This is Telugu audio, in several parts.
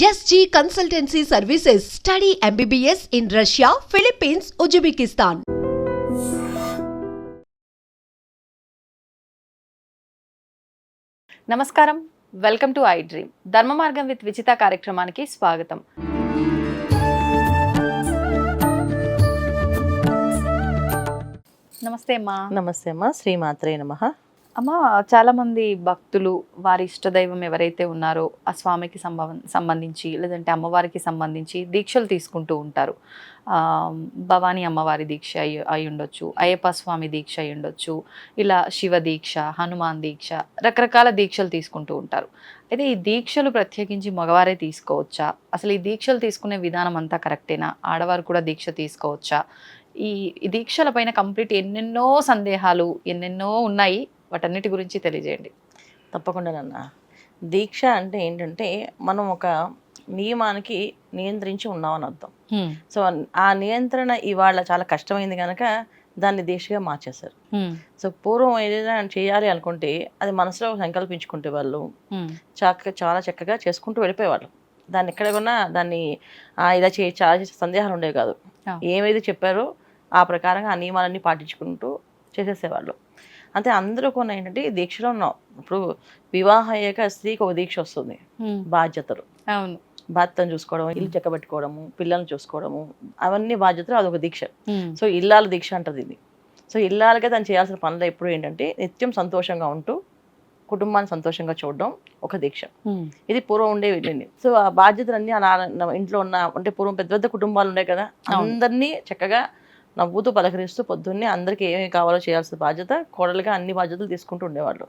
SG Consultancy Services. Study MBBS in Russia, Philippines, Uzbekistan. నమస్కారం, వెల్కమ్ టు ఐ డ్రీమ్. ధర్మ మార్గం విత్ విచిత కార్యక్రమానికి స్వాగతం. నమస్తే అమ్మా. నమస్తే అమ్మా, శ్రీమాత్రే నమః. అమ్మ, చాలా మంది భక్తులు వారి ఇష్టదైవం ఎవరైతే ఉన్నారో ఆ స్వామికి సంబంధించి లేదంటే అమ్మవారికి సంబంధించి దీక్షలు తీసుకుంటూ ఉంటారు. భవానీ అమ్మవారి దీక్ష అయి ఉండొచ్చు, అయ్యప్ప స్వామి దీక్ష అయి ఉండొచ్చు, ఇలా శివ దీక్ష, హనుమాన్ దీక్ష, రకరకాల దీక్షలు తీసుకుంటూ ఉంటారు. అయితే ఈ దీక్షలు ప్రత్యేకించి మగవారే తీసుకోవచ్చా? అసలు ఈ దీక్షలు తీసుకునే విధానం అంతా కరెక్టేనా? ఆడవారు కూడా దీక్ష తీసుకోవచ్చా? ఈ దీక్షల పైన కంప్లీట్ ఎన్నెన్నో సందేహాలు ఎన్నెన్నో ఉన్నాయి. వాటన్నిటి గురించి తెలియజేయండి. తప్పకుండా నాన్న. దీక్ష అంటే ఏంటంటే మనం ఒక నియమానికి నియంత్రించి ఉన్నామని అర్థం. సో ఆ నియంత్రణ ఇవాళ చాలా కష్టమైంది కనుక దాన్ని దీక్షగా మార్చేశారు. సో పూర్వం ఏదైనా చేయాలి అనుకుంటే అది మనసులో సంకల్పించుకుంటే వాళ్ళు చాలా చక్కగా చేసుకుంటూ వెళ్ళిపోయేవాళ్ళు. దాన్ని ఎక్కడ కొన్నా దాన్ని ఇలా చాలా సందేహాలు ఉండేవి కాదు. ఏమైతే చెప్పారో ఆ ప్రకారంగా ఆ నియమాలన్నీ పాటించుకుంటూ చేసేసేవాళ్ళు. అంటే అందరూ కొన్ని ఏంటంటే దీక్షలో ఉన్నాం. ఇప్పుడు వివాహం అయ్యాక స్త్రీకి ఒక దీక్ష వస్తుంది, బాధ్యతలు. అవును, భర్తను చూసుకోవడం, ఇల్లు చెక్కబెట్టుకోవడము, పిల్లల్ని చూసుకోవడము, అవన్నీ బాధ్యతలు. అదొక దీక్ష. సో ఇల్లాల దీక్ష అంటది ఇది. సో ఇల్లాలకే తను చేయాల్సిన పనులు ఎప్పుడు ఏంటంటే నిత్యం సంతోషంగా ఉంటూ కుటుంబాన్ని సంతోషంగా చూడడం ఒక దీక్ష. ఇది పూర్వం ఉండే వెళ్ళింది. సో ఆ బాధ్యతలన్నీ అలా ఇంట్లో ఉన్న అంటే పూర్వం పెద్ద పెద్ద కుటుంబాలు ఉన్నాయి కదా, అందరినీ చక్కగా నవ్వుతూ పలకరిస్తూ పొద్దున్నే అందరికి ఏమేమి కావాలో చేయాల్సిన బాధ్యత కోడలుగా అన్ని బాధ్యతలు తీసుకుంటూ ఉండేవాళ్ళు.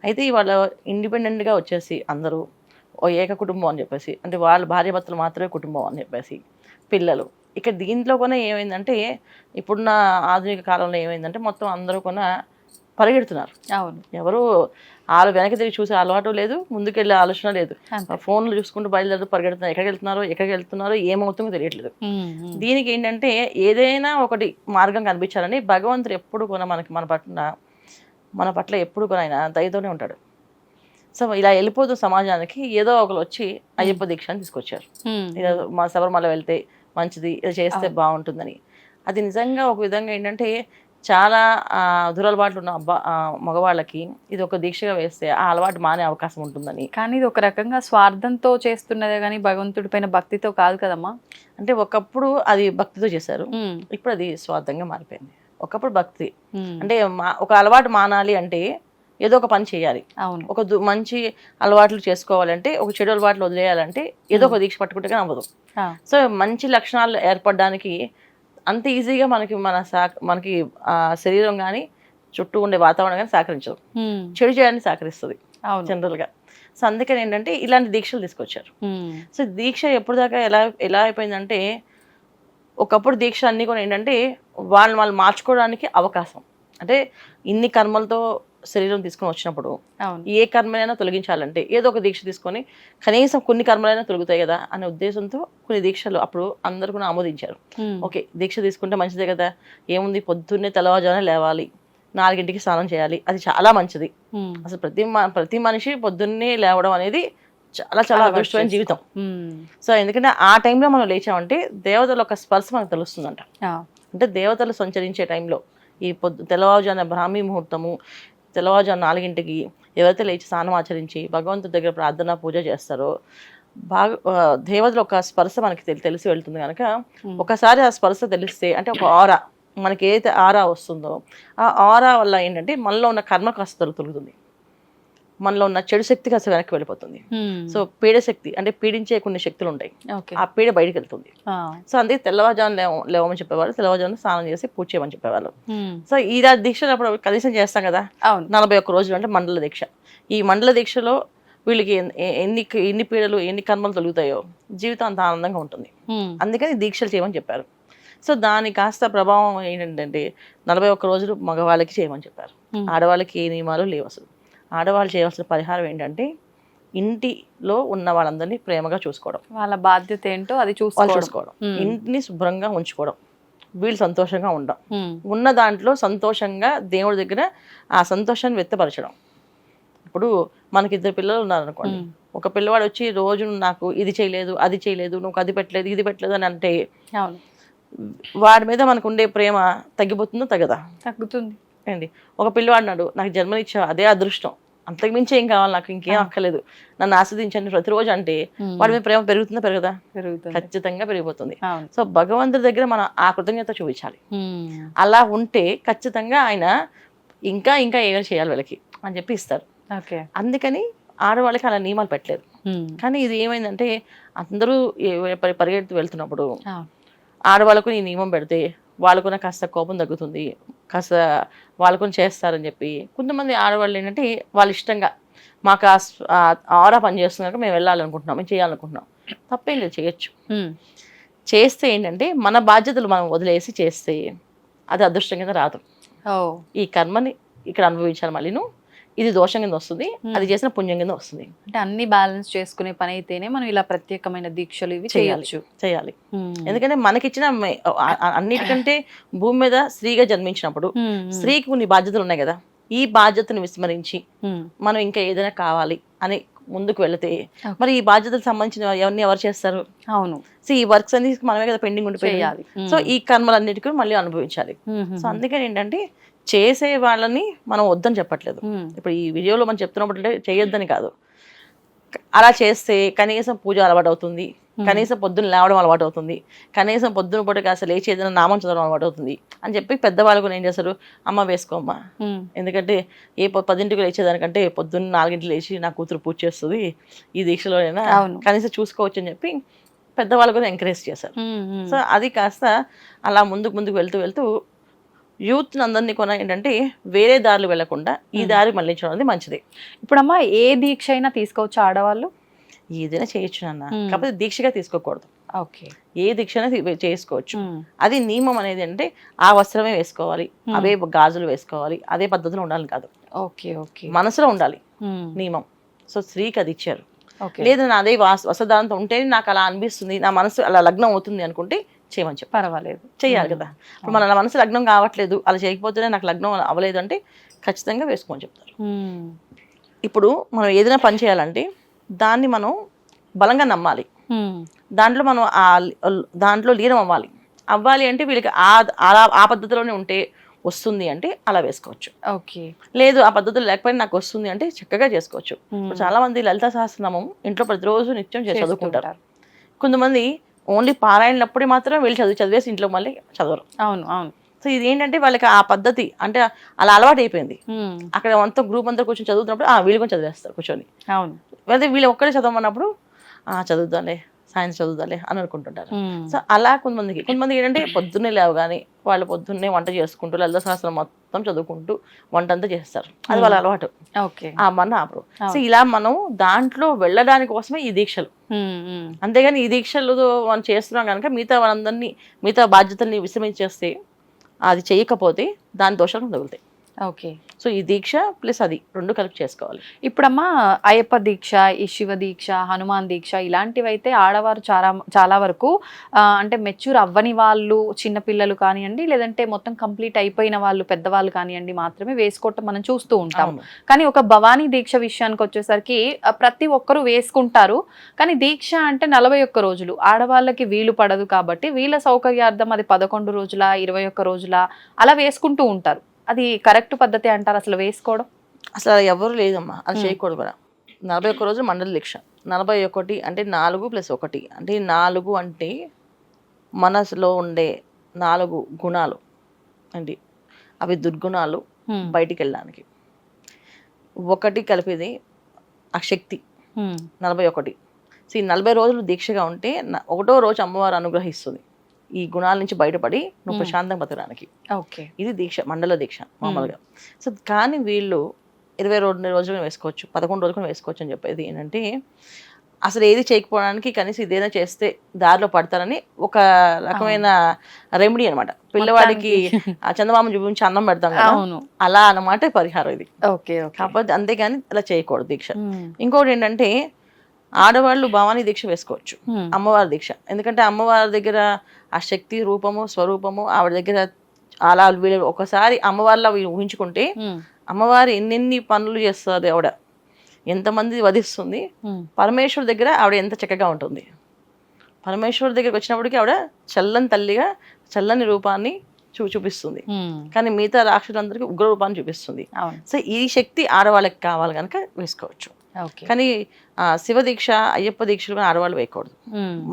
అయితే ఇవాళ ఇండిపెండెంట్గా వచ్చేసి అందరూ ఓ ఏక కుటుంబం అని చెప్పేసి, అంటే వాళ్ళ భార్యాభర్తలు మాత్రమే కుటుంబం అని చెప్పేసి, పిల్లలు. ఇక దీంట్లో కూడా ఏమైందంటే ఇప్పుడున్న ఆధునిక కాలంలో ఏమైందంటే మొత్తం అందరూ కూడా పరిగెడుతున్నారు. అవును, ఎవరు వాళ్ళు వెనక్కి తిరిగి చూసే అలవాటు లేదు, ముందుకెళ్ళే ఆలోచన లేదు. ఫోన్లు చూసుకుంటూ బయలుదేరు పరిగెడుతున్నారు. ఎక్కడికి వెళ్తున్నారో ఏమవుతుందో తెలియట్లేదు. దీనికి ఏంటంటే ఏదైనా ఒకటి మార్గం కనిపించాలని భగవంతుడు ఎప్పుడు కూడా మన పట్ల ఎప్పుడు కూడా ఆయన దయతోనే ఉంటాడు. సో ఇలా వెళ్ళిపోతున్న సమాజానికి ఏదో ఒకరు వచ్చి అయ్యప్ప దీక్ష అని తీసుకొచ్చారు. ఇలా మా శబరిమల వెళ్తే మంచిది, ఇది చేస్తే బాగుంటుందని. అది నిజంగా ఒక విధంగా ఏంటంటే చాలా దురలవాట్లు ఉన్న మగవాళ్ళకి ఇది ఒక దీక్షగా వేస్తే ఆ అలవాటు మానే అవకాశం ఉంటుందని. కానీ ఇది ఒక రకంగా స్వార్థంతో చేస్తున్నదే కానీ భగవంతుడి పైన భక్తితో కాదు కదమ్మా. అంటే ఒకప్పుడు అది భక్తితో చేశారు, ఇప్పుడు అది స్వార్థంగా మారిపోయింది. ఒకప్పుడు భక్తి అంటే ఒక అలవాటు మానాలి అంటే ఏదో ఒక పని చేయాలి. ఒక మంచి అలవాట్లు చేసుకోవాలంటే, ఒక చెడు అలవాట్లు వదిలేయాలంటే ఏదో ఒక దీక్ష పట్టుకుంటే అవ్వదు. సో మంచి లక్షణాలు ఏర్పడడానికి అంత ఈజీగా మనకి శరీరం కానీ చుట్టూ ఉండే వాతావరణం కానీ సహకరించదు, చెడు చేయడానికి సహకరిస్తుంది జనరల్గా. సో అందుకని ఏంటంటే ఇలాంటి దీక్షలు తీసుకొచ్చారు. సో దీక్ష ఎప్పుడు దాకా ఎలా అయిపోయిందంటే ఒకప్పుడు దీక్ష అన్నీ కూడా ఏంటంటే వాళ్ళు మార్చుకోవడానికి అవకాశం. అంటే ఇన్ని కర్మలతో శరీరం తీసుకొని వచ్చినప్పుడు ఏ కర్మలైనా తొలగించాలంటే ఏదో ఒక దీక్ష తీసుకొని కనీసం కొన్ని కర్మలైనా తొలగుతాయి కదా అనే ఉద్దేశంతో కొన్ని దీక్షలు అప్పుడు అందరు కూడా ఆమోదించారు. ఓకే, దీక్ష తీసుకుంటే మంచిదే కదా, ఏముంది పొద్దున్నే తెల్లవారుజామున లేవాలి, 4 స్నానం చేయాలి, అది చాలా మంచిది. అసలు ప్రతి మనిషి పొద్దున్నే లేవడం అనేది చాలా చాలా అదృష్టమైన జీవితం. సో ఎందుకంటే ఆ టైంలో మనం లేచామంటే దేవతల ఒక స్పర్శ మనకు తెలుస్తుందంట. అంటే దేవతలు సంచరించే టైంలో ఈ తెల్లవారుజామున బ్రాహ్మీ ముహూర్తము, తెల్లవారుజాము 4 ఎవరైతే లేచి స్నానం ఆచరించి భగవంతుడి దగ్గర ప్రార్థన పూజ చేస్తారో దేవతల ఒక స్పర్శ మనకి తెలిసి వెళ్తుంది కనుక ఒకసారి ఆ స్పర్శ తెలిస్తే అంటే ఒక ఆరా, మనకి ఏదైతే ఆరా వస్తుందో ఆ ఆరా వల్ల ఏంటంటే మనలో ఉన్న కర్మ కాస్త తొలుగుతుంది, మనలో ఉన్న చెడు శక్తి కాస్త వెనక్కి వెళ్ళిపోతుంది. సో పీడ శక్తి అంటే పీడించే కొన్ని శక్తులు ఉంటాయి, ఆ పీడ బయటకు వెళ్తుంది. సో అందుకే తెల్లవారుజామున లేవమని చెప్పేవాళ్ళు, తెల్లవారుజామున స్నానం చేసి పూజ చేయమని చెప్పేవాళ్ళు. సో ఈ దీక్షలు అప్పుడు కనీసం చేస్తాం కదా 41 రోజులు, అంటే మండల దీక్ష. ఈ మండల దీక్షలో వీళ్ళకి ఎన్ని పీడలు ఎన్ని కర్మలు తొలుగుతాయో జీవితం అంత ఆనందంగా ఉంటుంది. అందుకని దీక్షలు చేయమని చెప్పారు. సో దాని కాస్త ప్రభావం ఏంటంటే 41 రోజులు మగవాళ్ళకి చేయమని చెప్పారు, ఆడవాళ్ళకి ఏ నియమాలు లేవు. అసలు ఆడవాళ్ళు చేయవలసిన పరిహారం ఏంటంటే ఇంటిలో ఉన్న వాళ్ళందరినీ ప్రేమగా చూసుకోవడం, వాళ్ళ బాధ్యత ఏంటో అది చూసుకోవడం, ఇంటిని శుభ్రంగా ఉంచుకోవడం, వీళ్ళు సంతోషంగా ఉండడం, ఉన్న దాంట్లో సంతోషంగా దేవుడి దగ్గర ఆ సంతోషాన్ని వ్యక్తపరచడం. ఇప్పుడు మనకి 2 పిల్లలు ఉన్నారనుకోండి, ఒక పిల్లవాడు వచ్చి రోజు నాకు ఇది చేయలేదు, అది చేయలేదు, నువ్వు అది పెట్టలేదు, ఇది పెట్టలేదు అని అంటే అవును, వాడి మీద మనకు ఉండే ప్రేమ తగ్గిపోతుందో తగ్గదా? తగ్గుతుంది అండి. ఒక పిల్లవాడు నాడు నాకు జన్మనిచ్చా, అదే అదృష్టం, అంతకు మించి ఏం కావాలి, నాకు ఇంకేం అక్కర్లేదు, నన్ను ఆస్వాదించండి ప్రతిరోజు అంటే వాడి మీద ప్రేమ పెరుగుతుందా పెరగదా? పెరుగుతుంది. ఖచ్చితంగా పెరిగిపోతుంది. అవును. సో భగవంతుడి దగ్గర మనం ఆ కృతజ్ఞత చూపించాలి. అలా ఉంటే ఖచ్చితంగా ఆయన ఇంకా ఇంకా ఏమైనా చేయాలి వీళ్ళకి అని చెప్పి ఇస్తారు. ఓకే. అందుకని ఆడవాళ్ళకి అలా నియమాలు పెట్టలేదు. కానీ ఇది ఏమైందంటే అందరూ పరిగెడుతూ వెళ్తున్నప్పుడు ఆడవాళ్ళకు ఈ నియమం పెడితే వాళ్ళకున్న కాస్త కోపం తగ్గుతుంది, కాస్త వాళ్ళకుని చేస్తారని చెప్పి కొంతమంది ఆడవాళ్ళు ఏంటంటే వాళ్ళ ఇష్టంగా మాకు ఆరా పని చేస్తున్నారు, మేము వెళ్ళాలనుకుంటున్నాం, మేము చేయాలనుకుంటున్నాం, తప్పేం లేదు, చేయొచ్చు. చేస్తే ఏంటంటే మన బాధ్యతలు మనం వదిలేసి చేస్తే అది అదృష్టం కింద రాదు. ఈ కర్మని ఇక్కడ అనుభవించాలి, మళ్ళీ ఇది దోషం కింద వస్తుంది, అది చేసిన పుణ్యం కింద వస్తుంది. అంటే అన్ని బ్యాలెన్స్ చేసుకునే పని అయితేనే మనం ఇలా ప్రత్యేకమైన దీక్షలు ఇవి చేయాలి. ఎందుకంటే మనకిచ్చిన అన్నిటికంటే భూమి మీద స్త్రీగా జన్మించినప్పుడు స్త్రీకి కొన్ని బాధ్యతలు ఉన్నాయి కదా, ఈ బాధ్యతను విస్మరించి మనం ఇంకా ఏదైనా కావాలి అని ముందుకు వెళితే మరి ఈ బాధ్యతలకు సంబంధించిన ఎవరిని ఎవరు చేస్తారు? అవును. సో ఈ వర్క్స్ అన్ని మనమే కదా పెండింగ్ ఉండిపోయాలి. సో ఈ కర్మలన్నిటికీ మళ్ళీ అనుభవించాలి. సో అందుకని ఏంటంటే చేసే వాళ్ళని మనం వద్దని చెప్పట్లేదు. ఇప్పుడు ఈ వీడియోలో మనం చెప్తున్నప్పుడు చేయొద్దని కాదు, అలా చేస్తే కనీసం పూజ అలవాటు అవుతుంది, కనీసం పొద్దున్న లేవడం అలవాటు అవుతుంది, కనీసం పొద్దున పూట కాస్త లేచి ఏదైనా నామం చదవడం అలవాటు అవుతుంది అని చెప్పి పెద్దవాళ్ళకు ఏం చేస్తారు, అమ్మ వేసుకోమ్మా, ఎందుకంటే 10ంటికి లేచేదానికంటే పొద్దున్న 4ంటికి లేచి నా కూతురు పూజ చేస్తుంది, ఈ దీక్షలోనైనా కనీసం చూసుకోవచ్చు అని చెప్పి పెద్దవాళ్ళు కూడా ఎంకరేజ్ చేశారు. సో అది కాస్త అలా ముందుకు వెళ్తూ యూత్ అందరినీ కొన ఏంటంటే వేరే దారులు వెళ్లకుండా ఈ దారి మళ్ళించడం అనేది మంచిది. ఇప్పుడమ్మా ఏ దీక్ష అయినా తీసుకోవచ్చు ఆడవాళ్ళు? ఏదైనా చేయొచ్చు నాన్న, కాకపోతే దీక్షగా తీసుకోకూడదు. ఓకే. ఏ దీక్ష చేసుకోవచ్చు. అది నియమం అనేది అంటే ఆ వస్త్రమే వేసుకోవాలి, అవే గాజులు వేసుకోవాలి, అదే పద్ధతిలో ఉండాలి కాదు. Okay okay. మనసులో ఉండాలి నియమం. సో స్త్రీకి అది ఇచ్చారు. లేదు నా అదే వస్త్రధారణతో ఉంటే నాకు అలా అనిపిస్తుంది, నా మనసు అలా లగ్నం అవుతుంది అనుకుంటే చేయమని చెప్పి పర్వాలేదు, చెయ్యాలి కదా. ఇప్పుడు మన మనసు లగ్నం కావట్లేదు, అలా చేయకపోతేనే నాకు లగ్నం అవ్వలేదు అంటే ఖచ్చితంగా వేసుకోమని చెప్తారు. ఇప్పుడు మనం ఏదైనా పని చేయాలంటే దాన్ని మనం బలంగా నమ్మాలి, దాంట్లో మనం దాంట్లో లీనం అవ్వాలి అంటే వీళ్ళకి ఆ పద్ధతిలోనే ఉంటే వస్తుంది అంటే అలా వేసుకోవచ్చు. ఓకే. లేదు ఆ పద్ధతులు లేకపోయినా నాకు వస్తుంది అంటే చక్కగా చేసుకోవచ్చు. ఇప్పుడు చాలా మంది లలితా సహస్రనామం ఇంట్లో ప్రతిరోజు నిత్యం చదువుకుంటారు. కొంతమంది ఓన్లీ పారాయణప్పుడే మాత్రం వీళ్ళు చదివేసి ఇంట్లో మళ్ళీ చదవరు. అవును అవును. సో ఇది ఏంటంటే వాళ్ళకి ఆ పద్ధతి అంటే అలా అలవాటు అయిపోయింది. అక్కడ అంతా గ్రూప్ అంతా కూర్చొని చదువుతున్నప్పుడు వీళ్ళు కొంచెం చదివేస్తారు కూర్చొని. అవును. అదే వీళ్ళు ఒక్కడే చదవమన్నప్పుడు చదువుతాలే, సాయంత్రం చదువుతాలే అని అనుకుంటుంటారు. సో అలా కొంతమందికి ఏంటంటే పొద్దున్నే లేవగానే వాళ్ళు పొద్దున్నే వంట చేసుకుంటూ లలిత సహస్రం మొత్తం చదువుకుంటూ వంట అంతా చేస్తారు. అది వాళ్ళ అలవాటు. మన ఆపరు. సో ఇలా మనం దాంట్లో వెళ్ళడానికి కోసమే ఈ దీక్షలు. అంతేగాని ఈ దీక్షలు మనం చేస్తున్నాం కనుక మిగతా బాధ్యతల్ని విస్మరించేస్తే అది చేయకపోతే దాని దోషాలు తగులుతాయి. ఓకే. సో ఈ దీక్ష ప్లస్ అది రెండు కలిపి చేసుకోవాలి. ఇప్పుడమ్మా అయ్యప్ప దీక్ష, ఈ శివ దీక్ష, హనుమాన్ దీక్ష ఇలాంటివి అయితే ఆడవారు చాలా వరకు అంటే మెచ్యూర్ అవ్వని వాళ్ళు, చిన్నపిల్లలు కానివ్వండి, లేదంటే మొత్తం కంప్లీట్ అయిపోయిన వాళ్ళు, పెద్దవాళ్ళు కానివ్వండి మాత్రమే వేసుకోవటం మనం చూస్తూ ఉంటాం. కానీ ఒక భవానీ దీక్ష విషయానికి వచ్చేసరికి ప్రతి ఒక్కరూ వేసుకుంటారు. కానీ దీక్ష అంటే 41 రోజులు ఆడవాళ్ళకి వీలు పడదు కాబట్టి వీళ్ళ సౌకర్యార్థం అది 11 రోజుల 21 రోజుల అలా వేసుకుంటూ ఉంటారు. అది కరెక్ట్ పద్ధతి అంటారు అసలు వేసుకోవడం? అసలు ఎవరు లేదమ్మా, అది చేయకూడదు కూడా. 41 రోజులు మండల దీక్ష. 41 అంటే 4 + 1 అంటే 4 అంటే మనసులో ఉండే 4 గుణాలు అండి, అవి దుర్గుణాలు బయటికి వెళ్ళడానికి. 1 కలిపిది ఆ శక్తి 41. సో ఈ 40 రోజులు దీక్షగా ఉంటే 1వ రోజు అమ్మవారు అనుగ్రహిస్తుంది ఈ గుణాల నుంచి బయటపడి నువ్వు ప్రశాంతంగా బతకడానికి. ఇది దీక్ష, మండల దీక్ష మామూలుగా. సో కానీ వీళ్ళు 22 రోజులు వేసుకోవచ్చు, 11 రోజులు వేసుకోవచ్చు అని చెప్పేది ఏంటంటే అసలు ఏది చేయకపోవడానికి కనీసం ఇదేనా చేస్తే దారిలో పడతారని ఒక రకమైన రెమెడీ అనమాట. పిల్లవాడికి చందమామ చూపించి అన్నం పెడతాం కదా, అలా అన్నమాట పరిహారం ఇది. కాకపోతే అంతేగాని అలా చేయకూడదు దీక్ష. ఇంకోటి ఏంటంటే ఆడవాళ్ళు భవానీ దీక్ష వేసుకోవచ్చు, అమ్మవారి దీక్ష. ఎందుకంటే అమ్మవారి దగ్గర ఆ శక్తి రూపము స్వరూపము ఆవిడ దగ్గర అలా వీళ్ళు ఒకసారి అమ్మవారిలో ఊహించుకుంటే అమ్మవారు ఎన్నెన్ని పనులు చేస్తుంది ఆవిడ ఎంతమంది వధిస్తుంది, పరమేశ్వరుడి దగ్గర ఆవిడ ఎంత చక్కగా ఉంటుంది. పరమేశ్వరుడి దగ్గరికి వచ్చినప్పటికీ ఆవిడ చల్లని తల్లిగా చల్లని రూపాన్ని చూపిస్తుంది. కానీ మిగతా రాక్షసులందరికీ ఉగ్ర రూపాన్ని చూపిస్తుంది. సో ఈ శక్తి ఆడవాళ్ళకి కావాలి కనుక వేసుకోవచ్చు. కానీ శివ దీక్ష, అయ్యప్ప దీక్షలు కూడా ఆడవాళ్ళు వేయకూడదు.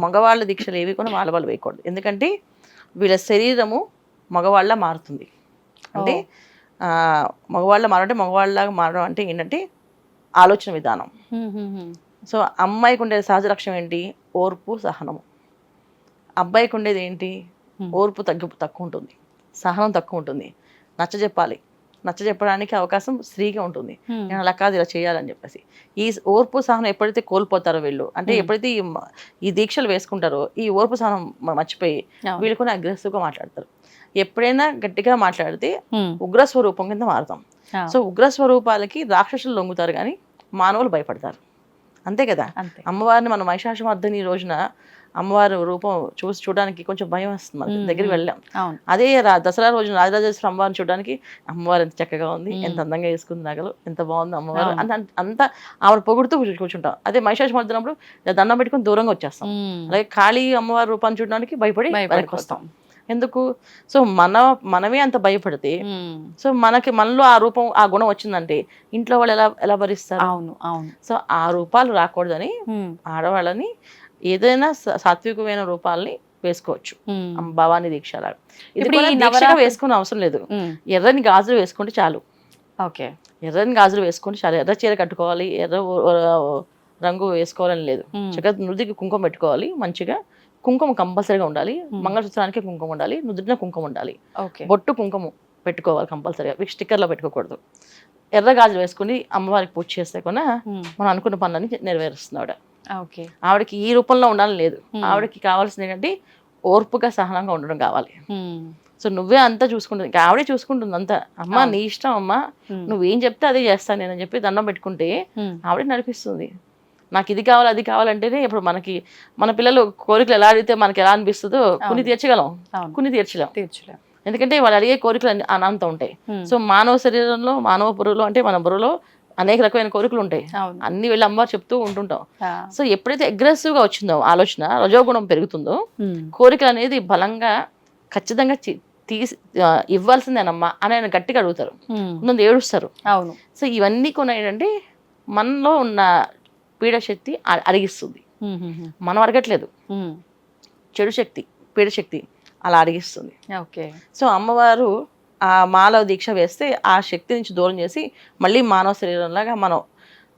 మగవాళ్ళ దీక్షలు ఏవి కూడా ఆడవాళ్ళు వేయకూడదు. ఎందుకంటే వీళ్ళ శరీరము మగవాళ్ళ మారుతుంది. అంటే మగవాళ్ళ మారంటే మగవాళ్ళలాగా మారడం అంటే ఏంటంటే ఆలోచన విధానం. సో అమ్మాయికి ఉండేది సహజ లక్షణం ఏంటి? ఓర్పు, సహనము. అబ్బాయికి ఉండేది ఏంటి? ఓర్పు తక్కువ ఉంటుంది, సహనం తక్కువ ఉంటుంది. నచ్చ చెప్పడానికి అవకాశం స్త్రీగా ఉంటుంది. నేను అలా కాదు, ఇలా చేయాలని చెప్పేసి. ఈ ఓర్పు సహనం ఎప్పుడైతే కోల్పోతారో వీళ్ళు, అంటే ఎప్పుడైతే ఈ దీక్షలు వేసుకుంటారో ఈ ఓర్పు సహనం మర్చిపోయి వీళ్ళు కూడా అగ్రెసివ్గా మాట్లాడతారు. ఎప్పుడైనా గట్టిగా మాట్లాడితే ఉగ్రస్వరూపం కింద మారుతాం. సో ఉగ్రస్వరూపాలకి రాక్షసులు లొంగుతారు కానీ మానవులు భయపడతారు. అంతే కదా. అమ్మవారిని మనం మహిషాసురమర్దిని ఈ రోజున అమ్మవారి రూపం చూడడానికి కొంచెం భయం వస్తుంది, మనకి దగ్గరికి వెళ్ళాం. అదే దసరా రోజున రాజరాజేశ్వరి అమ్మవారిని చూడడానికి అమ్మవారు ఎంత చక్కగా ఉంది, ఎంత అందంగా వేసుకుంది, నగలు ఎంత బాగుంది అమ్మవారు అంతా ఆవిడ పొగుడుతూ కూర్చుంటాం. అదే మహిషాసురమర్దినప్పుడు దండం పెట్టుకుని దూరంగా వచ్చేస్తాం. అలాగే కాళీ అమ్మవారి రూపాన్ని చూడడానికి భయపడి వెనక్కి వస్తాం. ఎందుకు? సో మనమే అంత భయపడితే, సో మనలో ఆ రూపం, ఆ గుణం వచ్చిందంటే ఇంట్లో వాళ్ళు ఎలా భరిస్తారు? సో ఆ రూపాలు రాకూడదని ఆడవాళ్ళని ఏదైనా సాత్వికమైన రూపాలని వేసుకోవచ్చు. భవానీ దీక్ష లాగా ఇది దీక్షగా వేసుకునే అవసరం లేదు. ఎర్రని గాజులు వేసుకుంటే చాలు. ఎర్రని గాజులు వేసుకుంటే చాలు. ఎర్ర చీర కట్టుకోవాలి, ఎర్ర రంగు వేసుకోవాలని లేదు. చక్కగా నుదికి కుంకుమ పెట్టుకోవాలి. మంచిగా కుంకుమ కంపల్సరీగా ఉండాలి. మంగళసూత్రానికి కుంకుమ ఉండాలి, నుదుటిన కుంకుమ ఉండాలి, బొట్టు కుంకుమ పెట్టుకోవాలి కంపల్సరీగా. స్టిక్కర్లో పెట్టుకోకూడదు. ఎర్ర గాజులు వేసుకుని అమ్మవారికి పూజ చేస్తే కూడా మనం అనుకున్న పనులని నెరవేరుస్తుంది ఆవిడ. ఆవిడకి ఈ రూపంలో ఉండాలని లేదు. ఆవిడకి కావాల్సింది ఏంటంటే ఓర్పుగా, సహనంగా ఉండడం కావాలి. సో నువ్వే అంతా చూసుకుంటుంది, ఇంకా ఆవిడే చూసుకుంటుంది అంతా. అమ్మ నీ ఇష్టం అమ్మా, నువ్వేం చెప్తే అదే చేస్తాను నేను అని చెప్పి దండం పెట్టుకుంటే ఆవిడే నడిపిస్తుంది. నాకు ఇది కావాలి అది కావాలంటేనే ఇప్పుడు మన పిల్లలు కోరికలు ఎలా అడిగితే మనకి ఎలా అనిపిస్తుందో కొన్ని తీర్చగలం, కొన్ని తీర్చలేం. ఎందుకంటే వాళ్ళు అడిగే కోరికలు అనంతం ఉంటాయి. సో మానవ శరీరంలో, మానవ బుర్రలో, అంటే మన బుర్రలో అనేక రకమైన కోరికలు ఉంటాయి. అన్ని వెళ్ళి అమ్మవారు చెప్తూ ఉంటుంటాం. సో ఎప్పుడైతే అగ్రెసివ్ గా వచ్చిందో ఆలోచన, రజోగుణం పెరుగుతుందో, కోరికలు అనేది బలంగా ఖచ్చితంగా తీసి ఇవ్వాల్సిందేనమ్మా అని ఆయన గట్టిగా అడుగుతారు, ముందు ఏడుస్తారు. సో ఇవన్నీ కొన్ని ఏంటంటే మనలో ఉన్న పీడశక్తి అడిగిస్తుంది. మనం అడగట్లేదు, చెడు శక్తి, పీడశక్తి అలా అడిగిస్తుంది. సో అమ్మవారు ఆ మాలవ దీక్ష వేస్తే ఆ శక్తి నుంచి దూరం చేసి మళ్ళీ మానవ శరీరంలాగా మనం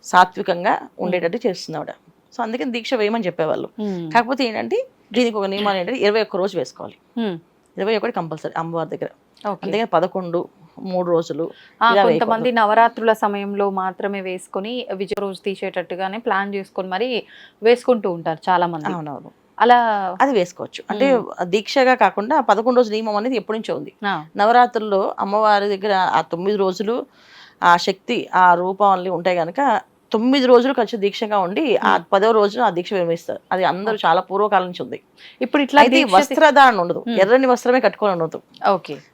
సాత్వికంగా ఉండేటట్టు చేస్తుంది ఆవిడ. సో అందుకని దీక్ష వేయమని చెప్పేవాళ్ళు. కాకపోతే ఏంటంటే దీనికి ఒక నియమాలు ఏంటంటే 21 రోజు వేసుకోవాలి. 21 కంపల్సరీ అమ్మవారి దగ్గర. అందుకని 11, 3 రోజులు. కొంతమంది నవరాత్రుల సమయంలో మాత్రమే వేసుకొని విజయ రోజు తీసేటట్టుగానే ప్లాన్ చేసుకొని మరి వేసుకుంటూ ఉంటారు చాలా మంది. అవునవును, అలా అది వేసుకోవచ్చు. అంటే దీక్షగా కాకుండా 11 రోజుల నియమం అనేది ఎప్పటి నుంచో ఉంది. నవరాత్రుల్లో అమ్మవారి దగ్గర ఆ 9 రోజులు ఆ శక్తి, ఆ రూపాలు ఉంటాయి కనుక 9 రోజులు ఖచ్చితంగా దీక్షగా ఉండి ఆ 10వ రోజు ఆ దీక్ష విరమిస్తారు. అది అందరూ చాలా పూర్వకాలం నుంచి ఉంది. ఇప్పుడు ఇట్లా వస్త్రధారణ ఉండదు, ఎర్రని వస్త్రమే కట్టుకోవాలని ఉండదు.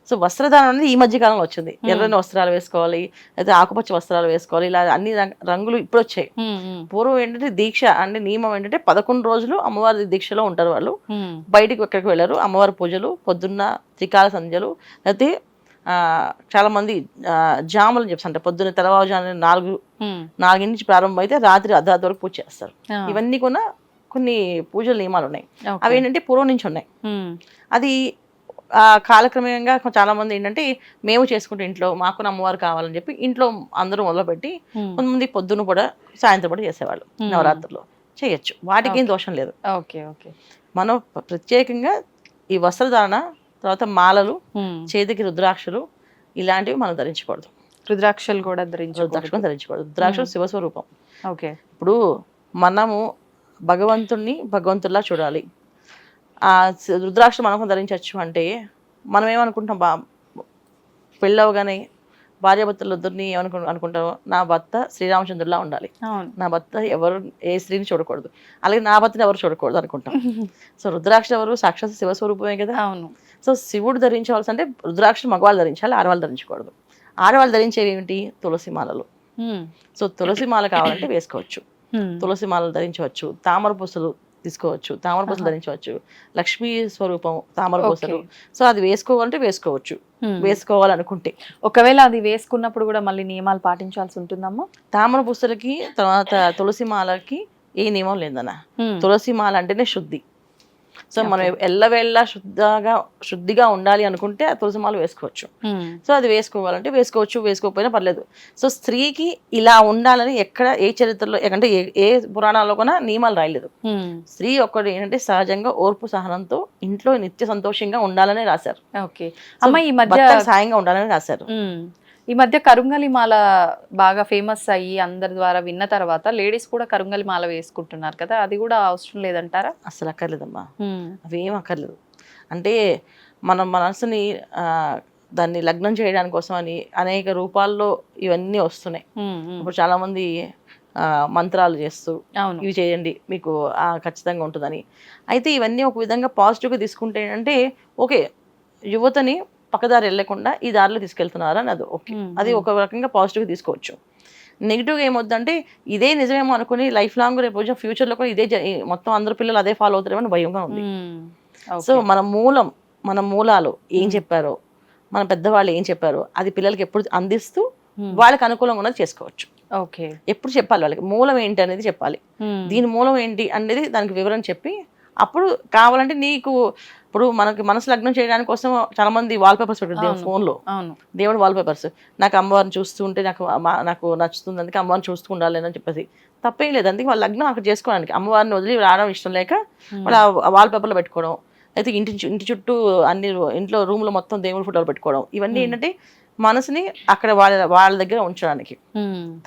సో వస్త్రధారణ అనేది ఈ మధ్య కాలంలో వచ్చింది. ఎర్రని వస్త్రాలు వేసుకోవాలి, అయితే ఆకుపచ్చ వస్త్రాలు వేసుకోవాలి, ఇలా అన్ని రంగులు ఇప్పుడు వచ్చాయి. పూర్వం ఏంటంటే దీక్ష అంటే నియమం ఏంటంటే 11 రోజులు అమ్మవారి దీక్షలో ఉంటారు వాళ్ళు. బయటికి ఎక్కడికి వెళ్ళారు. అమ్మవారి పూజలు, పొద్దున్న త్రికాల సంధ్యలు, అయితే చాలా మంది జాములు చెప్పంటే పొద్దున్న తెల్లవారుజామున 4 నుంచి ప్రారంభం అయితే రాత్రి అర్ధరాత్రి వరకు పూజ చేస్తారు. ఇవన్నీ కూడా కొన్ని పూజల నియమాలు ఉన్నాయి. అవి ఏంటంటే పూర్వం నుంచి ఉన్నాయి. అది కాలక్రమేణంగా చాలా మంది ఏంటంటే మేము చేసుకుంటే ఇంట్లో మాకు అమ్మవారు కావాలని చెప్పి ఇంట్లో అందరూ మొదలుపెట్టి కొంతమంది పొద్దున్న కూడా సాయంత్రం కూడా చేసేవాళ్ళు. నవరాత్రుల్లో చేయొచ్చు, వాటికి ఏం దోషం లేదు. మనం ప్రత్యేకంగా ఈ వస్త్రధారణ, తర్వాత మాలలు, చేతికి రుద్రాక్షలు ఇలాంటివి మనం ధరించకూడదు. రుద్రాక్షలు కూడా ధరించకూడదు. రుద్రాక్షలు శివస్వరూపం. ఇప్పుడు మనము భగవంతుల్లా చూడాలి. ఆ రుద్రాక్షలు మనకు ధరించవచ్చు అంటే మనం ఏమనుకుంటాం, పెళ్ళవగానే భార్యాభర్తలు ఇద్దరిని అనుకుంటాం, నా భర్త శ్రీరామచంద్రులా ఉండాలి, నా భర్త ఎవరు ఏ స్త్రీని చూడకూడదు, అలాగే నా భర్తని ఎవరు చూడకూడదు అనుకుంటాం. సో రుద్రాక్ష ఎవరు? సాక్షాత్ శివస్వరూపమే కదా. సో శివుడు ధరించవలసి అంటే రుద్రాక్ష మగవాళ్ళు ధరించాలి, ఆడవాళ్ళు ధరించకూడదు. ఆడవాళ్ళు ధరించేవి ఏమిటి? తులసి మాలలు, సో తులసి మాల కావాలంటే వేసుకోవచ్చు, తులసి మాలలు ధరించవచ్చు, తామర పూసలు తీసుకోవచ్చు, తామర పూసలు ధరించవచ్చు, లక్ష్మీ స్వరూపం తామర పూసలు. సో అది వేసుకోవాలంటే వేసుకోవచ్చు, వేసుకోవాలనుకుంటే. ఒకవేళ అది వేసుకున్నప్పుడు కూడా మళ్ళీ నియమాలు పాటించాల్సి ఉంటుందమ్మా? తామర పూసలకి తర్వాత తులసి మాలకి ఏ నియమం లేదన్న. తులసి మాల అంటేనే శుద్ధి. సో మనం ఎల్లవేళ్ళ శుద్ధిగా ఉండాలి అనుకుంటే ఆ తులసి మాల వేసుకోవచ్చు. సో అది వేసుకోవాలంటే వేసుకోవచ్చు, వేసుకోకపోయినా పర్లేదు. సో స్త్రీకి ఇలా ఉండాలని ఎక్కడ ఏ చరిత్రలో అంటే ఏ పురాణాల్లో కూడా నియమాలు రాయలేదు. స్త్రీ ఒక్కటి ఏంటంటే సహజంగా ఓర్పు సహనంతో ఇంట్లో నిత్య సంతోషంగా ఉండాలని రాశారు. ఈ మధ్య సాయంగా ఉండాలని రాశారు. ఈ మధ్య కరుంగలి మాల బాగా ఫేమస్ అయ్యి అందరి ద్వారా విన్న తర్వాత లేడీస్ కూడా కరుంగలి మాల వేసుకుంటున్నారు కదా, అది కూడా అవసరం లేదంటారా? అసలు అక్కర్లేదమ్మా, అవేం అక్కర్లేదు. అంటే మన మనసుని దాన్ని లగ్నం చేయడానికి కోసం అని అనేక రూపాల్లో ఇవన్నీ వస్తున్నాయి. ఇప్పుడు చాలా మంది మంత్రాలు చేస్తూ ఇవి చేయండి మీకు ఖచ్చితంగా ఉంటుందని. అయితే ఇవన్నీ ఒక విధంగా పాజిటివ్గా తీసుకుంటే ఏంటంటే ఓకే, యువతని పక్కదారి వెళ్ళకుండా ఈ దారిలో తీసుకెళ్తున్నారు అని అది ఓకే, అది ఒక రకంగా పాజిటివ్గా తీసుకోవచ్చు. నెగిటివ్గా ఏమొద్దంటే ఇదే నిజమేమో అనుకుని లైఫ్ లాంగ్ రేపు ఫ్యూచర్లో కూడా ఇదే మొత్తం అందరు పిల్లలు అదే ఫాలో అవుతారేమో భయంగా ఉంది. సో మన మూలాలు ఏం చెప్పారో, మన పెద్దవాళ్ళు ఏం చెప్పారో అది పిల్లలకి ఎప్పుడు అందిస్తూ వాళ్ళకి అనుకూలంగా ఉన్నది చేసుకోవచ్చు. ఓకే, ఎప్పుడు చెప్పాలి వాళ్ళకి మూలం ఏంటి అనేది చెప్పాలి. దీని మూలం ఏంటి అనేది దానికి వివరణ చెప్పి అప్పుడు కావాలంటే నీకు ఇప్పుడు మనకి మనసు లగ్నం చేయడానికి కోసం చాలా మంది వాల్ పేపర్స్ పెట్టారు ఫోన్లో, దేవుడు వాల్ పేపర్స్. నాకు అమ్మవారిని చూస్తూ ఉంటే నాకు నచ్చుతుంది, అందుకే అమ్మవారిని చూస్తూ ఉండాలి అని చెప్పేసి తప్పేం లేదు. అందుకే వాళ్ళ లగ్నం అక్కడ చేసుకోవడానికి అమ్మవారిని వదిలి రావడం ఇష్టం లేక వాళ్ళ వాల్ పేపర్లో పెట్టుకోవడం, అయితే ఇంటి చుట్టూ అన్ని ఇంట్లో రూమ్లో మొత్తం దేవుడి ఫోటోలు పెట్టుకోవడం, ఇవన్నీ ఏంటంటే మనసుని అక్కడ వాళ్ళ దగ్గర ఉంచడానికి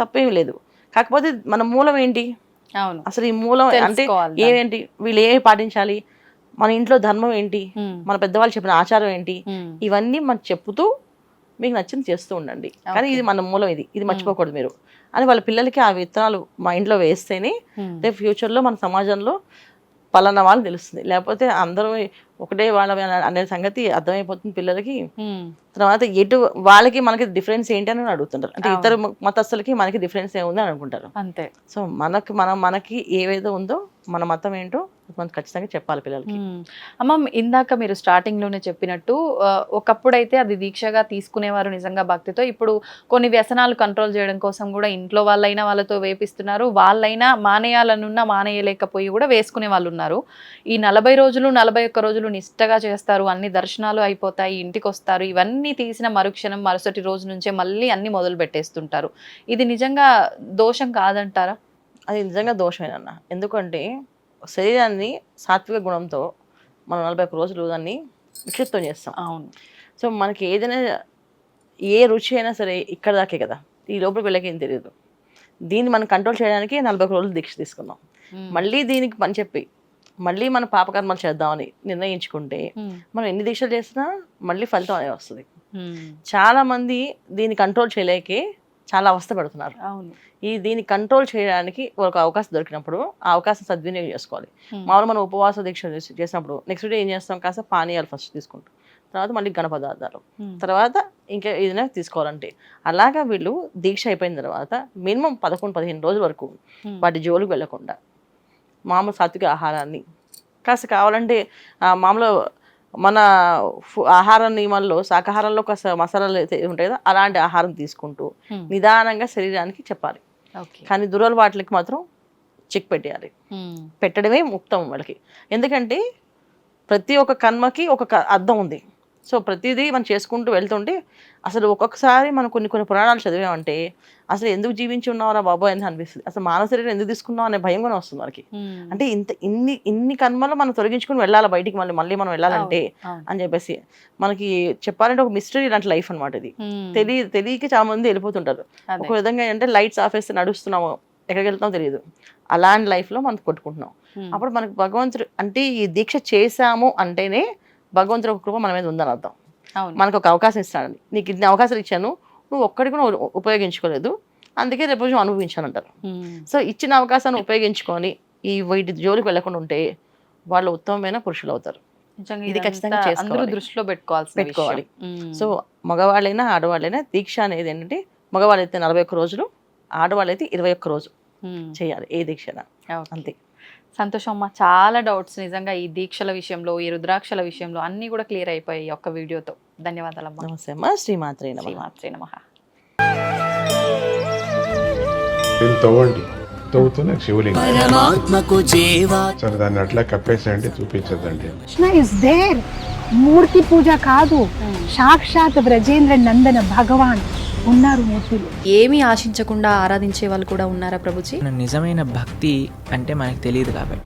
తప్పేం లేదు. కాకపోతే మన మూలం ఏంటి, అసలు ఈ మూలం అంటే ఏంటి, వీళ్ళు ఏమి పాటించాలి, మన ఇంట్లో ధర్మం ఏంటి, మన పెద్దవాళ్ళు చెప్పిన ఆచారం ఏంటి, ఇవన్నీ మనం చెప్పుతూ మీకు నచ్చింది చేస్తూ ఉండండి. కానీ ఇది మన మూలం, ఇది మర్చిపోకూడదు మీరు అని వాళ్ళ పిల్లలకి ఆ విత్తనాలు మైండ్లో వేస్తేనే రేపు ఫ్యూచర్లో మన సమాజంలో పలానా వాళ్ళు తెలుస్తుంది. లేకపోతే అందరూ ఒకటే వాళ్ళ అనే సంగతి అర్థమైపోతుంది పిల్లలకి. తర్వాత వాళ్ళకి మనకి డిఫరెన్స్ ఏంటి అని అడుగుతుంటారు. అంటే ఇతర మతస్థులకి మనకి డిఫరెన్స్ ఏముంది అని అనుకుంటారు అంతే. సో మనకి ఏవేదో ఉందో మన మతం ఏంటో మనం ఖచ్చితంగా చెప్పాలి పిల్లలకి. అమ్మ, ఇందాక మీరు స్టార్టింగ్ లోనే చెప్పినట్టు ఒకప్పుడైతే అది దీక్షగా తీసుకునేవారు నిజంగా భక్తితో. ఇప్పుడు కొన్ని వ్యసనాలు కంట్రోల్ చేయడం కోసం కూడా ఇంట్లో వాళ్ళైనా వాళ్ళతో వేపిస్తున్నారు, వాళ్ళైనా మానేయాలనున్నా మానేయలేకపోయి కూడా వేసుకునే వాళ్ళు ఉన్నారు. ఈ 40 రోజులు 41 రోజులు నిష్టగా చేస్తారు, అన్ని దర్శనాలు అయిపోతాయి, ఇంటికి వస్తారు, ఇవన్నీ తీసిన మరుక్షణం మరుసటి రోజు నుంచే మళ్ళీ అన్ని మొదలు పెట్టేస్తుంటారు. ఇది నిజంగా దోషం కాదంటారా? అది నిజంగా దోషమేనన్న. ఎందుకంటే శరీరాన్ని సాత్విక గుణంతో మనం 41 రోజులు దాన్ని విక్షిప్తం చేస్తాం. అవును. సో మనకి ఏదైనా ఏ రుచి అయినా సరే ఇక్కడ దాకే కదా, ఈ లోపలికి వెళ్ళకి ఏం తెలియదు. దీన్ని మనం కంట్రోల్ చేయడానికి 41 రోజులు దీక్ష తీసుకున్నాం. మళ్ళీ దీనికి పని చెప్పి మళ్ళీ మన పాపకర్మలు చేద్దామని నిర్ణయించుకుంటే మనం ఎన్ని దీక్షలు చేసినా మళ్ళీ ఫలితం అనేది వస్తుంది. చాలా మంది దీన్ని కంట్రోల్ చేయలేకే చాలా అవస్థ పడుతున్నారు. దీన్ని కంట్రోల్ చేయడానికి ఒక అవకాశం దొరికినప్పుడు ఆ అవకాశం సద్వినియోగం చేసుకోవాలి. మామూలు మనం ఉపవాస దీక్ష చేసినప్పుడు నెక్స్ట్ డే ఏం చేస్తాం, కాస్త పానీయాలు ఫస్ట్ తీసుకుంటాం, తర్వాత మళ్ళీ ఘన పదార్థాలు, తర్వాత ఇంకా ఏదైనా తీసుకోవాలంటే. అలాగా వీళ్ళు దీక్ష అయిపోయిన తర్వాత మినిమం 11-15 రోజుల వరకు వాటి జోలికి వెళ్ళకుండా మామూలు సాత్విక ఆహారాన్ని కాస్త కావాలంటే మామూలు మన ఆహార నియమాల్లో శాకాహారంలో కాస్త మసాలాలు ఉంటాయి కదా, అలాంటి ఆహారం తీసుకుంటూ నిదానంగా శరీరానికి చెప్పాలి. కానీ దురలవాట్లకి మాత్రం చెక్ పెట్టేయాలి. పెట్టడమే ముక్తం వాళ్ళకి. ఎందుకంటే ప్రతి ఒక్క కర్మకి ఒక అర్థం ఉంది. సో ప్రతిదీ మనం చేసుకుంటూ వెళ్తుంటే అసలు ఒక్కొక్కసారి మనం కొన్ని పురాణాలు చదివామంటే అసలు ఎందుకు జీవించి ఉన్నావురా బాబోయ్ అని అనిపిస్తుంది. అసలు మానవ శరీరం ఎందుకు తీసుకున్నావు అనే భయం కూడా వస్తుంది మనకి. అంటే ఇన్ని కర్మలు మనం తొలగించుకుని వెళ్ళాలి బయటికి, మళ్ళీ మనం వెళ్ళాలంటే అని చెప్పేసి మనకి చెప్పాలంటే ఒక మిస్టరీ లాంటి లైఫ్ అనమాట ఇది. తెలియక చాలా మంది వెళ్ళిపోతుంటారు. ఒక విధంగా అంటే లైట్స్ ఆఫ్ వేస్తే నడుస్తున్నాము, ఎక్కడికి వెళ్తామో తెలియదు, అలాంటి లైఫ్లో మనం కొట్టుకుంటున్నాం. అప్పుడు మనకు భగవంతుడు అంటే ఈ దీక్ష చేశాము అంటేనే భగవంతుడు ఒక కృప మన మీద ఉందని అర్థం. మనకు ఒక అవకాశం ఇస్తాడని, నీకు ఇన్ని అవకాశాలు ఇచ్చాను, నువ్వు ఒక్కడికి కూడా ఉపయోగించుకోలేదు, అందుకే రేపు రోజు అనుభవించాను అంటారు. సో ఇచ్చిన అవకాశాన్ని ఉపయోగించుకొని వీటి జోలికి వెళ్లకుండా ఉంటే వాళ్ళు ఉత్తమమైన పురుషులు అవుతారు. ఇది ఖచ్చితంగా దృష్టిలో పెట్టుకోవాలి. సో మగవాళ్ళైనా ఆడవాళ్ళైనా దీక్ష అనేది ఏంటంటే, మగవాళ్ళైతే 41 రోజులు, ఆడవాళ్ళు అయితే 21 రోజు చేయాలి ఏ దీక్ష అంతే. సంతోషం అమ్మ, చాలా డౌట్స్ నిజంగా ఈ దీక్షల విషయంలో, ఈ రుద్రాక్షల విషయంలో అన్నీ కూడా క్లియర్ అయిపోయాయి ఒక్క వీడియోతో. ధన్యవాదాలమ్మా. నమస్తే అమ్మా. శ్రీమాత్రే నమః. శ్రీమాత్రే నమః. దీన్ని తవ్వండి, తవ్వుతూనే శివలింగం. సరే దాన్ని అట్లా కప్పేసేయండి, చూపించదండి. Krishna is there. మూర్తి పూజ కాదు, సాక్షాత్ బ్రజేంద్ర నందన భగవాన్ ఉన్నారు మూర్తిలో. ఏమీ ఆశించకుండా ఆరాధించే వాళ్ళు కూడా ఉన్నారా ప్రభుజీ? నిజమైన భక్తి అంటే మనకు తెలియదు కాబట్టి